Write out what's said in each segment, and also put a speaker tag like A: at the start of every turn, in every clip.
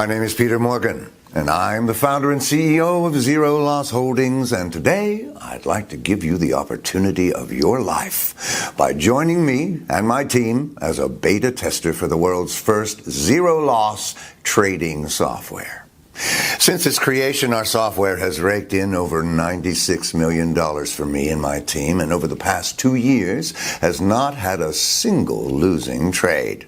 A: My name is Peter Morgan, and I'm the founder and CEO of Zero Loss Holdings, and today I'd like to give you the opportunity of your life by joining me and my team as a beta tester for the world's first zero-loss trading software. Since its creation, our software has raked in over $96 million for me and my team, and over the past 2 years has not had a single losing trade.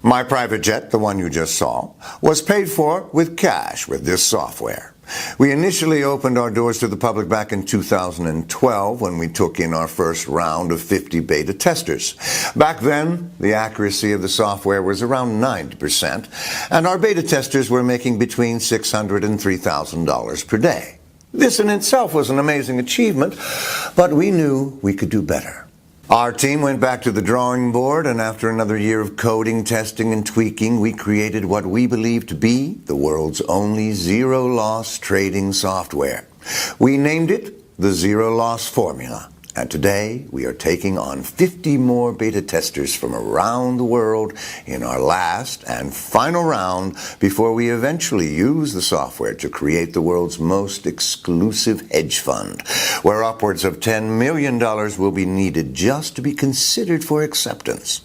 A: My private jet, the one you just saw, was paid for with cash with this software. We initially opened our doors to the public back in 2012 when we took in our first round of 50 beta testers. Back then, the accuracy of the software was around 90%, and our beta testers were making between $600 and $3,000 per day. This in itself was an amazing achievement, but we knew we could do better. Our team went back to the drawing board, and after another year of coding, testing, and tweaking, we created what we believe to be the world's only zero-loss trading software. We named it the Zero Loss Formula, and today we are taking on 50 more beta testers from around the world in our last and final round before we eventually use the software to create the world's most exclusive hedge fund, where upwards of $10 million will be needed just to be considered for acceptance.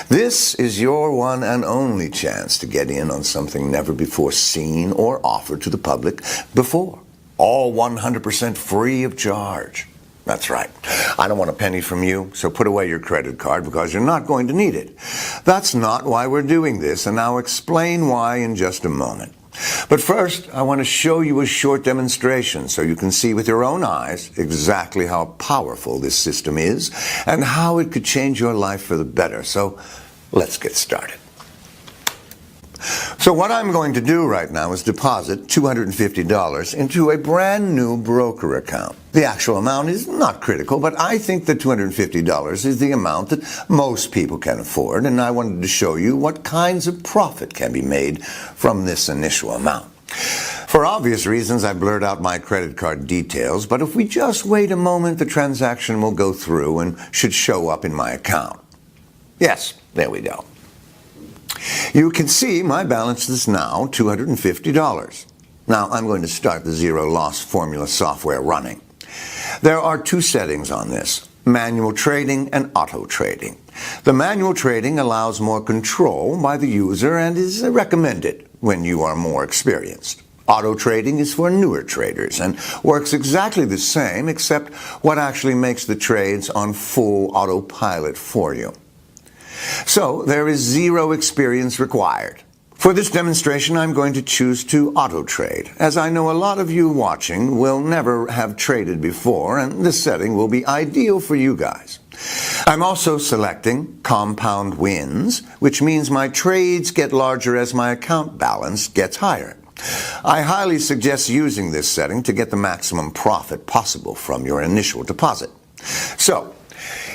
A: This is your one and only chance to get in on something never before seen or offered to the public before. All 100% free of charge. That's right. I don't want a penny from you, so put away your credit card because you're not going to need it. That's not why we're doing this, and I'll explain why in just a moment. But first, I want to show you a short demonstration so you can see with your own eyes exactly how powerful this system is and how it could change your life for the better. So let's get started. So what I'm going to do right now is deposit $250 into a brand new broker account. The actual amount is not critical, but I think that $250 is the amount that most people can afford, and I wanted to show you what kinds of profit can be made from this initial amount. For obvious reasons, I blurred out my credit card details, but if we just wait a moment, the transaction will go through and should show up in my account. Yes, there we go. You can see my balance is now $250. Now I'm going to start the Zero Loss Formula software running. There are two settings on this: manual trading and auto trading. The manual trading allows more control by the user and is recommended when you are more experienced. Auto trading is for newer traders and works exactly the same, except what actually makes the trades on full autopilot for you. So there is zero experience required. For this demonstration, I'm going to choose to auto trade, as I know a lot of you watching will never have traded before, and this setting will be ideal for you guys. I'm also selecting compound wins, which means my trades get larger as my account balance gets higher. I highly suggest using this setting to get the maximum profit possible from your initial deposit. So,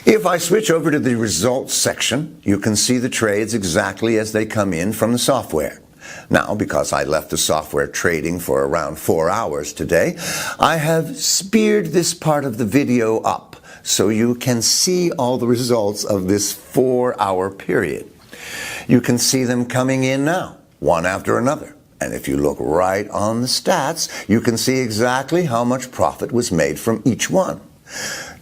A: if I switch over to the results section, you can see the trades exactly as they come in from the software. Now, because I left the software trading for around 4 hours today, I have speared this part of the video up so you can see all the results of this 4-hour period. You can see them coming in now, one after another. And if you look right on the stats, you can see exactly how much profit was made from each one.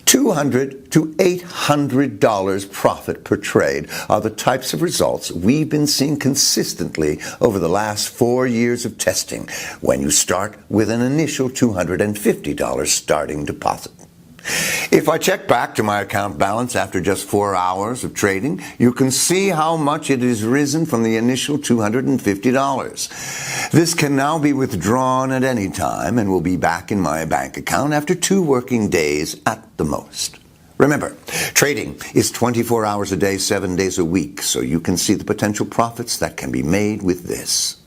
A: $200 to $800 profit per trade are the types of results we've been seeing consistently over the last 4 years of testing when you start with an initial $250 starting deposit. If I check back to my account balance after just 4 hours of trading, you can see how much it has risen from the initial $250. This can now be withdrawn at any time and will be back in my bank account after 2 working days at the most. Remember, trading is 24 hours a day, 7 days a week, so you can see the potential profits that can be made with this.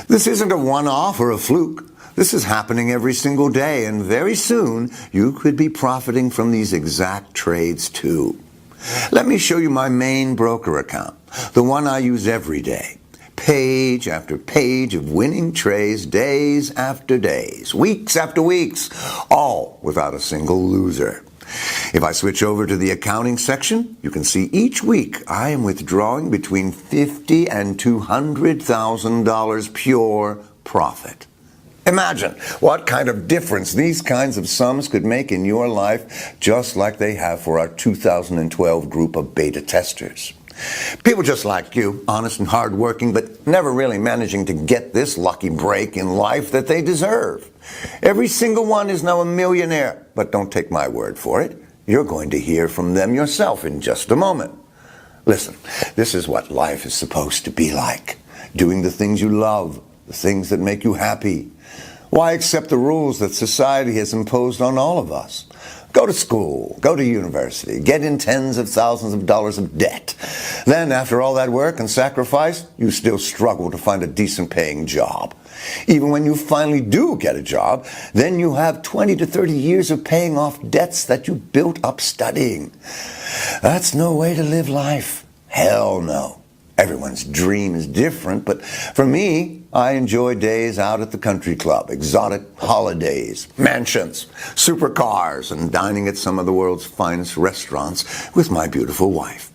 A: This isn't a one-off or a fluke. This is happening every single day, and very soon you could be profiting from these exact trades too. Let me show you my main broker account, the one I use every day. Page after page of winning trades, days after days, weeks after weeks, all without a single loser. If I switch over to the accounting section, you can see each week I am withdrawing between $50,000 and $200,000 pure profit. Imagine what kind of difference these kinds of sums could make in your life, just like they have for our 2012 group of beta testers. People just like you, honest and hardworking, but never really managing to get this lucky break in life that they deserve. Every single one is now a millionaire, but don't take my word for it. You're going to hear from them yourself in just a moment. Listen, this is what life is supposed to be like. Doing the things you love, the things that make you happy. Why accept the rules that society has imposed on all of us? Go to school, go to university, get in tens of thousands of dollars of debt. Then, after all that work and sacrifice, you still struggle to find a decent paying job. Even when you finally do get a job, then you have 20 to 30 years of paying off debts that you built up studying. That's no way to live life. Hell no. Everyone's dream is different, but for me, I enjoy days out at the country club, exotic holidays, mansions, supercars, and dining at some of the world's finest restaurants with my beautiful wife.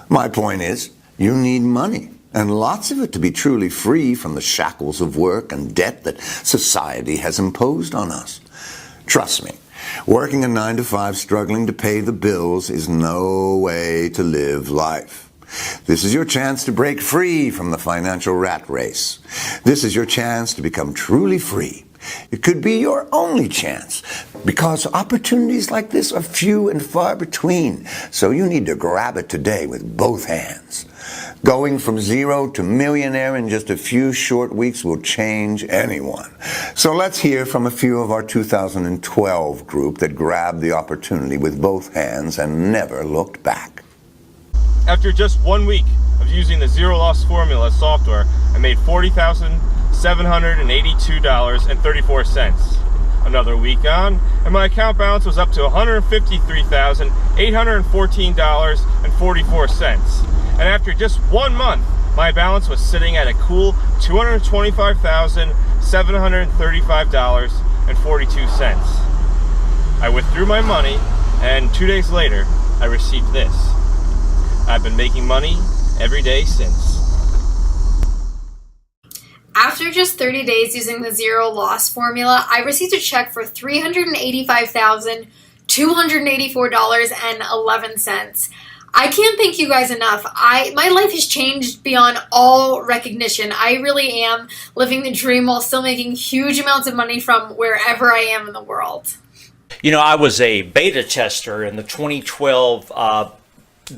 A: My point is, you need money, and lots of it, to be truly free from the shackles of work and debt that society has imposed on us. Trust me, working a 9-to-5 struggling to pay the bills is no way to live life. This is your chance to break free from the financial rat race. This is your chance to become truly free. It could be your only chance, because opportunities like this are few and far between, so you need to grab it today with both hands. Going from zero to millionaire in just a few short weeks will change anyone. So let's hear from a few of our 2012 group that grabbed the opportunity with both hands and never looked back.
B: After just 1 week of using the Zero Loss Formula software, I made $40,782.34. Another week on, and my account balance was up to $153,814.44. And after just 1 month, my balance was sitting at a cool $225,735.42. I withdrew my money, and 2 days later, I received this. I've been making money every day since.
C: After just 30 days using the Zero Loss Formula, I received a check for $385,284.11. I can't thank you guys enough. My life has changed beyond all recognition. I really am living the dream while still making huge amounts of money from wherever I am in the world.
D: You know, I was a beta tester in the 2012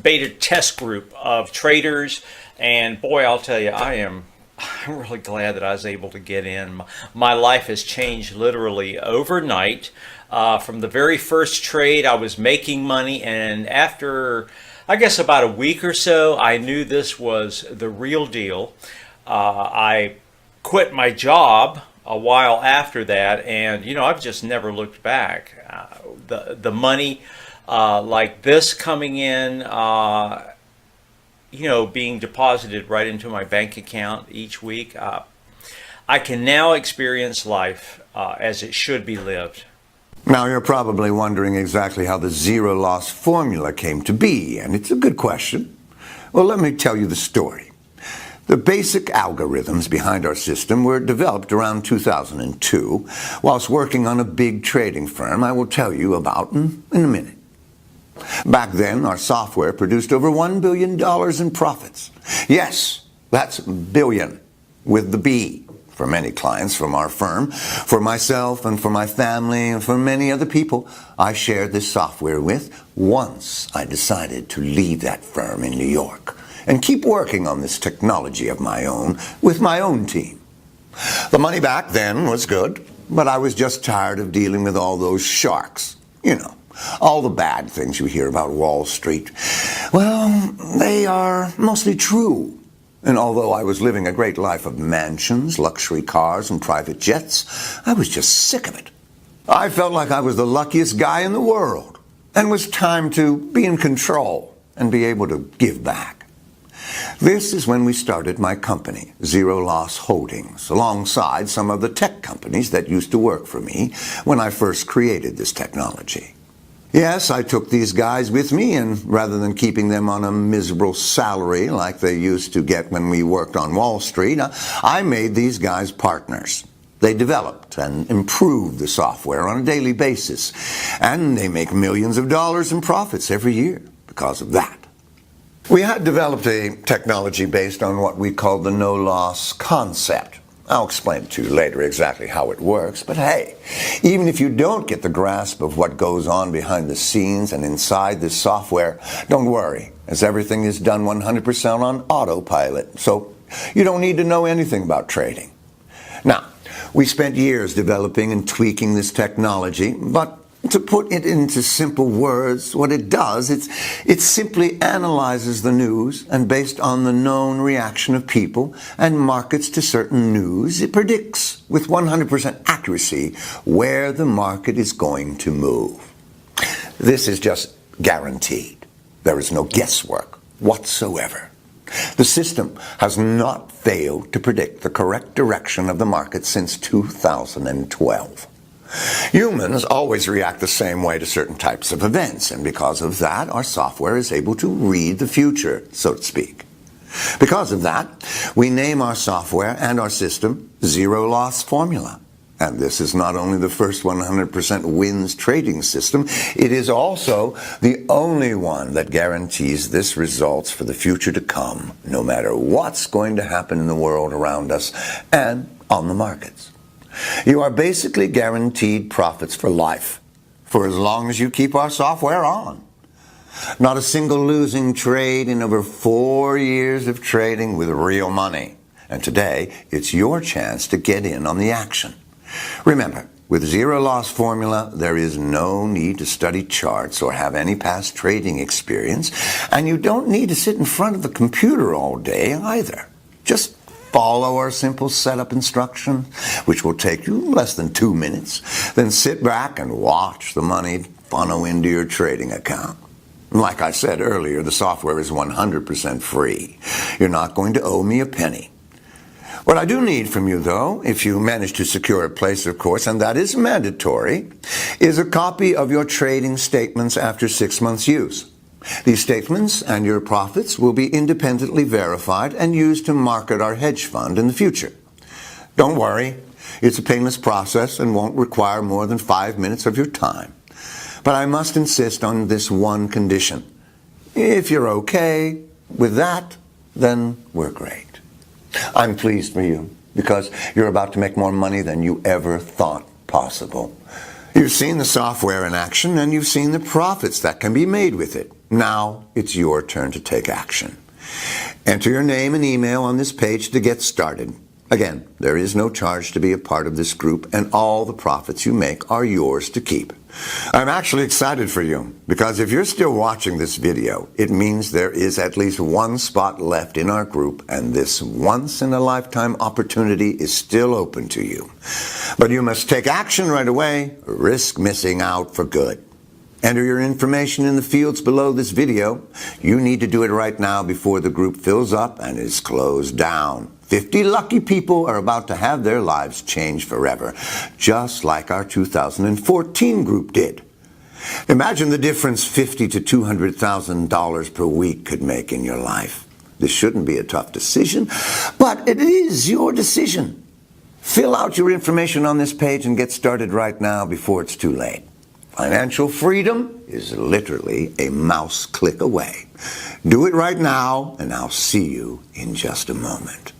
D: beta test group of traders, and boy, I'll tell you, I'm really glad that I was able to get in. My life has changed literally overnight. From the very first trade, I was making money, and after, I guess, about a week or so, I knew this was the real deal. I quit my job a while after that, and you know, I've just never looked back. The money like this coming in, you know, being deposited right into my bank account each week, I can now experience life as it should be lived.
A: Now you're probably wondering exactly how the Zero Loss Formula came to be, and it's a good question. Well, let me tell you the story. The basic algorithms behind our system were developed around 2002, whilst working on a big trading firm I will tell you about in a minute. Back then, our software produced over $1 billion in profits. Yes, that's billion, with the B, for many clients from our firm, for myself and for my family and for many other people I shared this software with once I decided to leave that firm in New York and keep working on this technology of my own with my own team. The money back then was good, but I was just tired of dealing with all those sharks, you know. All the bad things you hear about Wall Street, well, they are mostly true. And although I was living a great life of mansions, luxury cars, and private jets, I was just sick of it. I felt like I was the luckiest guy in the world, and it was time to be in control and be able to give back. This is when we started my company, Zero Loss Holdings, alongside some of the tech companies that used to work for me when I first created this technology. Yes, I took these guys with me, and rather than keeping them on a miserable salary like they used to get when we worked on Wall Street, I made these guys partners. They developed and improved the software on a daily basis, and they make millions of dollars in profits every year because of that. We had developed a technology based on what we called the no-loss concept. I'll explain to you later exactly how it works, but hey, even if you don't get the grasp of what goes on behind the scenes and inside this software, don't worry, as everything is done 100% on autopilot, so you don't need to know anything about trading. Now, we spent years developing and tweaking this technology, but to put it into simple words, what it does, it simply analyzes the news, and based on the known reaction of people and markets to certain news, it predicts with 100% accuracy where the market is going to move. This is just guaranteed. There is no guesswork whatsoever. The system has not failed to predict the correct direction of the market since 2012. Humans always react the same way to certain types of events, and because of that, our software is able to read the future, so to speak. Because of that, we name our software and our system Zero Loss Formula. And this is not only the first 100% wins trading system, it is also the only one that guarantees this results for the future to come, no matter what's going to happen in the world around us and on the markets. You are basically guaranteed profits for life, for as long as you keep our software on. Not a single losing trade in over 4 years of trading with real money. And today, it's your chance to get in on the action. Remember, with Zero Loss Formula, there is no need to study charts or have any past trading experience, and you don't need to sit in front of the computer all day either. Just follow our simple setup instructions, which will take you less than 2 minutes. Then sit back and watch the money funnel into your trading account. Like I said earlier, the software is 100% free. You're not going to owe me a penny. What I do need from you, though, if you manage to secure a place, of course, and that is mandatory, is a copy of your trading statements after 6 months' use. These statements and your profits will be independently verified and used to market our hedge fund in the future. Don't worry, it's a painless process and won't require more than 5 minutes of your time. But I must insist on this one condition. If you're okay with that, then we're great. I'm pleased for you because you're about to make more money than you ever thought possible. You've seen the software in action and you've seen the profits that can be made with it. Now it's your turn to take action. Enter your name and email on this page to get started. Again, there is no charge to be a part of this group, and all the profits you make are yours to keep. I'm actually excited for you, because if you're still watching this video, it means there is at least one spot left in our group, and this once-in-a-lifetime opportunity is still open to you. But you must take action right away, or risk missing out for good. Enter your information in the fields below this video. You need to do it right now before the group fills up and is closed down. 50 lucky people are about to have their lives changed forever, just like our 2014 group did. Imagine the difference $50,000 to $200,000 per week could make in your life. This shouldn't be a tough decision, but it is your decision. Fill out your information on this page and get started right now before it's too late. Financial freedom is literally a mouse click away. Do it right now, and I'll see you in just a moment.